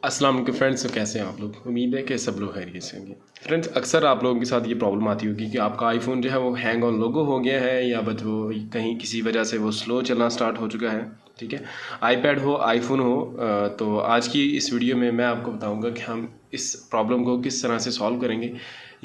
अस्सलाम वालेकुम फ्रेंड्स। तो कैसे हैं आप लोग? उम्मीद है कि सब लोग खैरियत से होंगे। फ्रेंड्स, अक्सर आप लोगों के साथ ये प्रॉब्लम आती होगी कि आपका आईफोन जो है वो हैंग ऑन लोगो हो गया है या बस वो कहीं किसी वजह से वो स्लो चलना स्टार्ट हो चुका है। ठीक है, आईपैड हो आईफोन हो। तो आज की इस वीडियो में मैं आपको बताऊंगा कि हम इस प्रॉब्लम को किस तरह से सॉल्व करेंगे।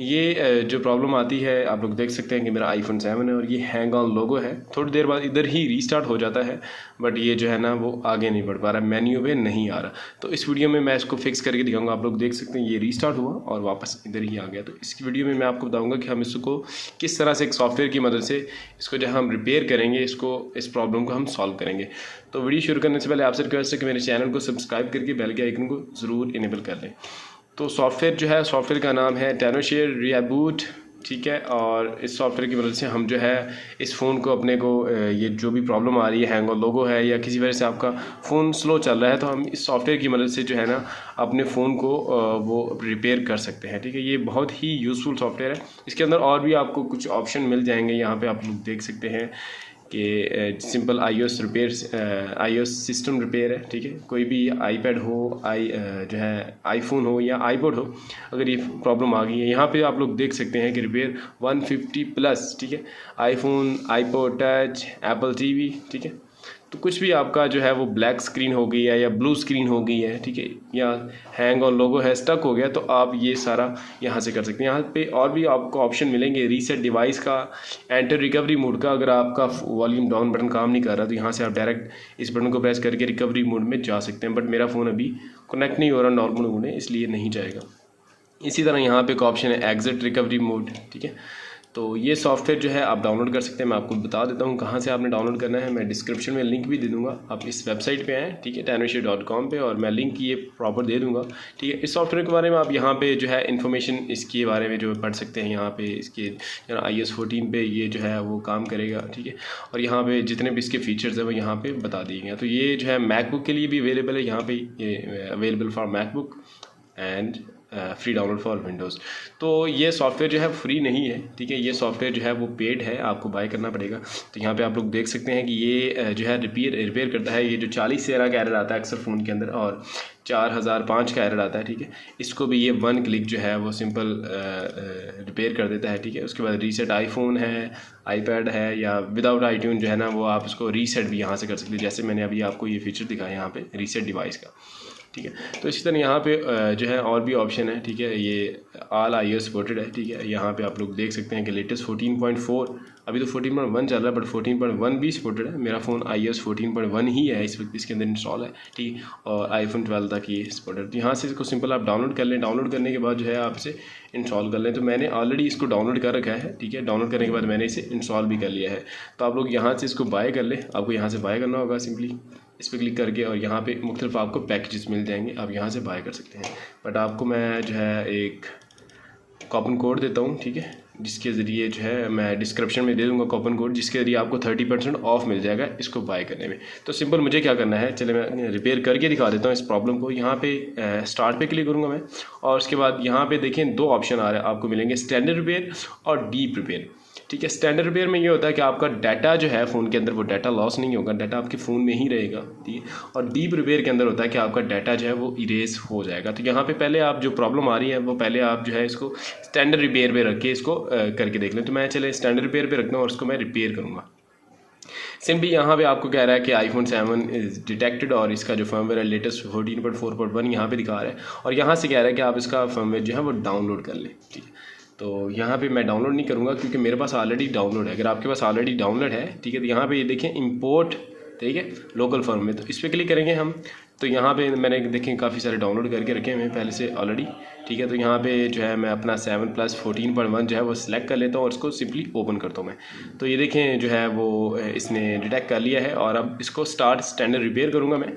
ये जो प्रॉब्लम आती है, आप लोग देख सकते हैं कि मेरा iPhone 7 है और ये हैंग ऑन लोगो है। थोड़ी देर बाद इधर ही रीस्टार्ट हो जाता है, बट ये जो है ना वो आगे नहीं बढ़ पा रहा, मेन्यू पे नहीं आ रहा। तो इस वीडियो में मैं इसको फिक्स करके दिखाऊंगा। आप लोग देख सकते हैं ये रीस्टार्ट हुआ और वापस इधर ही आ गया। तो इस वीडियो में मैं आपको बताऊंगा कि हम इसको किस तरह से एक सॉफ्टवेयर की मदद से इसको जो हम रिपेयर करेंगे, इस प्रॉब्लम को हम सॉल्व करेंगे। तो वीडियो शुरू करने से पहले आपसे रिक्वेस्ट है कि मेरे चैनल को सब्सक्राइब करके बेल के आइकन को ज़रूर इनेबल कर लें। तो सॉफ्टवेयर जो है, सॉफ्टवेयर का नाम है tenorshare reiboot। ठीक है, और इस सॉफ्टवेयर की मदद से हम जो है इस फ़ोन को अपने को ये जो भी प्रॉब्लम आ रही है, हैंग ऑन लोगो है या किसी वजह से आपका फ़ोन स्लो चल रहा है, तो हम इस सॉफ्टवेयर की मदद से जो है ना अपने फ़ोन को वो रिपेयर कर सकते हैं। ठीक है, ये बहुत ही यूज़फुल सॉफ्टवेयर है। इसके अंदर और भी आपको कुछ ऑप्शन मिल जाएंगे। यहाँ पे आप लोग देख सकते हैं कि simple iOS repair, iOS system repair है। ठीक है, कोई भी आईपैड हो, जो है आईफोन हो या आईपॉड हो, अगर ये प्रॉब्लम आ गई है, यहाँ पे आप लोग देख सकते हैं कि रिपेयर 150+। ठीक है, iPhone, iPod touch, Apple TV. ठीक है, तो कुछ भी आपका जो है वो ब्लैक स्क्रीन हो गई है या ब्लू स्क्रीन हो गई है, ठीक है, या हैंग ऑन लोगो है, स्टक हो गया, तो आप ये सारा यहाँ से कर सकते हैं। यहाँ पे और भी आपको ऑप्शन मिलेंगे, रीसेट डिवाइस का, एंटर रिकवरी मोड का। अगर आपका वॉल्यूम डाउन बटन काम नहीं कर रहा तो यहाँ से आप डायरेक्ट इस बटन को प्रेस करके रिकवरी मोड में जा सकते हैं। बट मेरा फ़ोन अभी कनेक्ट नहीं हो रहा नॉर्मल मोड में, इसलिए नहीं जाएगा। इसी तरह यहाँ पे एक ऑप्शन है एग्जिट रिकवरी मोड। ठीक है, तो ये सॉफ्टवेयर जो है आप डाउनलोड कर सकते हैं। मैं आपको बता देता हूँ कहाँ से आपने डाउनलोड करना है। मैं डिस्क्रिप्शन में लिंक भी दे दूँगा। आप इस वेबसाइट पे आएँ, ठीक है, tenorshare.com पे, और मैं लिंक ये प्रॉपर दे दूँगा। ठीक है, इस सॉफ्टवेयर के बारे में आप यहाँ पे जो है इन्फॉर्मेशन इसके बारे में जो पढ़ सकते हैं। यहाँ पे इसके iOS 14 पे ये जो है वो काम करेगा। ठीक है, और यहाँ पे जितने भी इसके फीचर्स हैं वो यहाँ पे बता दिए गए। तो ये जो है मैकबुक के लिए भी अवेलेबल है। यहाँ पे ये available for MacBook and free download for Windows. तो ये सॉफ्टवेयर जो है फ्री नहीं है। ठीक है, ये सॉफ्टवेयर जो है वो पेड है, आपको बाय करना पड़ेगा। तो यहाँ पे आप लोग देख सकते हैं कि ये जो है रिपेयर करता है। ये जो 40 से का एरर आता है अक्सर फ़ोन के अंदर, और 4005 का एरर आता है। ठीक है, इसको भी ये 1 क्लिक जो है वो सिंपल रिपेयर कर देता है। ठीक है, उसके बाद रीसेट आईफोन है, आईपैड है, या विदाउट आईट्यून जो है ना वो आप इसको रीसेट भी यहाँ से कर सकते हैं, जैसे मैंने अभी आपको ये फीचर दिखाया यहाँ पे रीसेट डिवाइस का। ठीक है, तो इसी तरह यहाँ पे जो है और भी ऑप्शन है। ठीक है, ये ऑल iOS सपोर्टेड है। ठीक है, यहाँ पे आप लोग देख सकते हैं कि लेटेस्ट 14.4, अभी तो 14.1 चल रहा है, बट 14.1 भी सपोर्टेड है। मेरा फ़ोन iOS 14.1 ही है इस वक्त, इसके अंदर इंस्टॉल है। ठीक है, और iPhone 12 तक ये सपोर्टेड। तो यहाँ से इसको सिंपल आप डाउनलोड कर लें। डाउनलोड करने के बाद जो है आप इसे इंस्टॉल कर लें। तो मैंने ऑलरेडी इसको डाउनलोड कर रखा है। ठीक है, डाउनलोड करने के बाद मैंने इसे इंस्टॉल भी कर लिया है। तो आप लोग यहाँ से इसको बाय कर लें। आपको यहाँ से बाय करना होगा, सिंपली इस पर क्लिक करके, और यहाँ पे मुख्तलिफ आपको पैकेजेस मिल जाएंगे, आप यहाँ से बाय कर सकते हैं। बट आपको मैं जो है एक कूपन कोड देता हूँ। ठीक है, जिसके ज़रिए जो है मैं डिस्क्रिप्शन में दे दूँगा कूपन कोड, जिसके ज़रिए आपको 30% ऑफ मिल जाएगा इसको बाय करने में। तो सिंपल मुझे क्या करना है, चले मैं रिपेयर करके दिखा देता हूँ इस प्रॉब्लम को। यहाँ पे स्टार्ट पे क्लिक करूँगा मैं, और उसके बाद यहाँ पे देखें 2 ऑप्शन आ रहे हैं आपको मिलेंगे, स्टैंडर्ड रिपेयर और डीप रिपेयर। ठीक है, स्टैंडर्ड रिपेयर में ये होता है कि आपका डाटा जो है फ़ोन के अंदर वो डाटा लॉस नहीं होगा, डाटा आपके फ़ोन में ही रहेगा। ठीक है, और डीप रिपेयर के अंदर होता है कि आपका डाटा जो है वो इरेज हो जाएगा। तो यहाँ पे पहले आप जो प्रॉब्लम आ रही है वो पहले आप जो है इसको स्टैंडर्ड रिपेयर पे रख के इसको करके देख लें। तो मैं चले स्टैंडर्ड रिपेयर पे रखता हूँ और इसको मैं रिपेयर करूँगा। सिंपली यहाँ पे आपको कह रहा है कि iPhone 7 इज़ डिटेक्टेड, और इसका जो फर्मवेयर है लेटेस्ट 14.4.1 यहाँ पे दिखा रहा है, और यहाँ से कह रहा है कि आप इसका फर्मवेयर जो है वो डाउनलोड कर लें। ठीक है, तो यहाँ पे मैं डाउनलोड नहीं करूँगा क्योंकि मेरे पास ऑलरेडी डाउनलोड है। अगर आपके पास ऑलरेडी डाउनलोड है, ठीक है, तो यहाँ पे ये देखें इंपोर्ट, ठीक है, लोकल फर्म में, तो इस पर क्लिक करेंगे हम। तो यहाँ पे मैंने देखें काफ़ी सारे डाउनलोड करके रखे हैं पहले से ऑलरेडी। ठीक है, तो यहाँ पे जो है मैं अपना 7+ 14.1 जो है वो सिलेक्ट कर लेता हूँ और इसको सिंपली ओपन करता हूँ मैं। तो ये देखें जो है वो इसने डिटेक्ट कर लिया है, और अब इसको स्टार्ट स्टैंडर्ड रिपेयर करूँगा मैं,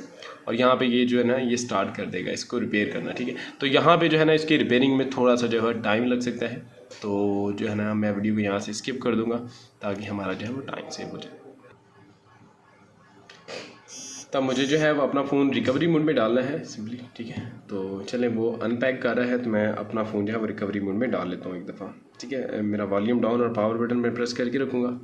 और यहाँ पे ये जो है ना ये स्टार्ट कर देगा इसको रिपेयर करना। ठीक है, तो यहाँ पे जो है ना इसकी रिपेयरिंग में थोड़ा सा जो है टाइम लग सकता है। तो जो है ना मैं वीडियो को यहाँ से स्किप कर दूँगा ताकि हमारा जो है वो टाइम सेव हो जाए। तब मुझे जो है वो अपना फ़ोन रिकवरी मोड में डालना है सिंपली। ठीक है, तो चलें वो अनपैक कर रहा है, तो मैं अपना फ़ोन जो है वो रिकवरी मोड में डाल लेता हूँ एक दफ़ा। ठीक है, मेरा वॉल्यूम डाउन और पावर बटन मैं प्रेस करके रखूँगा।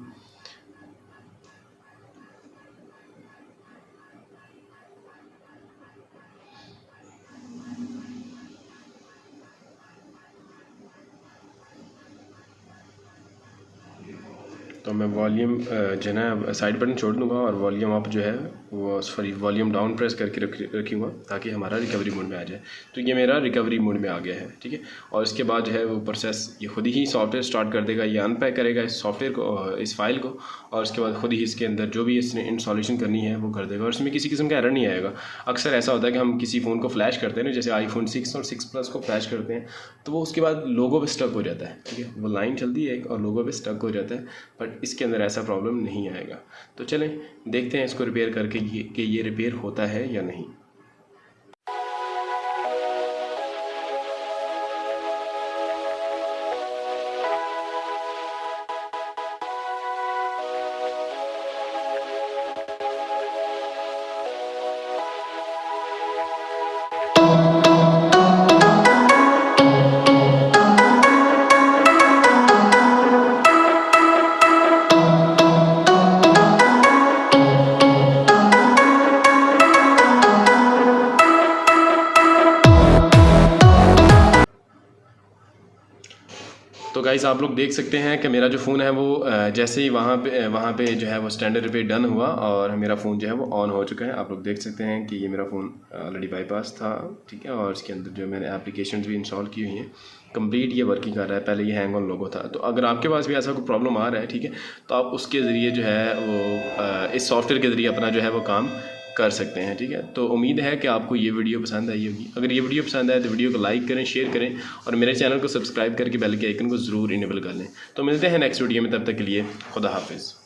तो मैं वॉल्यूम जो है ना साइड बटन छोड़ दूंगा और वॉल्यूम अप जो है वो सॉरी वॉल्यूम डाउन प्रेस करके रखूँगा ताकि हमारा रिकवरी मोड में आ जाए। तो ये मेरा रिकवरी मोड में आ गया है, ठीक है। और इसके बाद जो है वो प्रोसेस ये खुद ही सॉफ्टवेयर स्टार्ट कर देगा, ये अनपैक करेगा इस सॉफ्टवेयर को, इस फाइल को, और उसके बाद खुद ही इसके अंदर जो भी इसने इंस्टॉलेशन करनी है वो कर देगा और इसमें किसी किस्म का एरर नहीं आएगा। अक्सर ऐसा होता है कि हम किसी फ़ोन को फ्लैश करते हैं ना, जैसे iPhone 6 और 6 प्लस को फ्लैश करते हैं, तो वो उसके बाद लोगो पे स्टक हो जाता है, ठीक है। वो लाइन चलती है और लोगो पे स्टक हो जाता है, बट इसके अंदर ऐसा प्रॉब्लम नहीं आएगा। तो चलें देखते हैं इसको रिपेयर करके कि ये रिपेयर होता है या नहीं। तो गाइस आप लोग देख सकते हैं कि मेरा जो फ़ोन है वो जैसे ही वहाँ पे जो है वो स्टैंडर्ड रिपेयर डन हुआ और मेरा फ़ोन जो है वो ऑन हो चुका है। आप लोग देख सकते हैं कि ये मेरा फ़ोन ऑलरेडी बाईपास था, ठीक है। और इसके अंदर जो मैंने एप्लीकेशंस भी इंस्टॉल की हुई हैं, कंप्लीट ये वर्किंग कर रहा है। पहले ये हैंग ऑन लोगो था। तो अगर आपके पास भी ऐसा कोई प्रॉब्लम आ रहा है, ठीक है, तो आप उसके ज़रिए जो है वो इस सॉफ्टवेयर के ज़रिए अपना जो है वो काम कर सकते हैं, ठीक है। तो उम्मीद है कि आपको ये वीडियो पसंद आई होगी। अगर ये वीडियो पसंद आए तो वीडियो को लाइक करें, शेयर करें और मेरे चैनल को सब्सक्राइब करके बेल के आइकन को ज़रूर इनेबल कर लें। तो मिलते हैं नेक्स्ट वीडियो में, तब तक के लिए खुदा हाफिज़।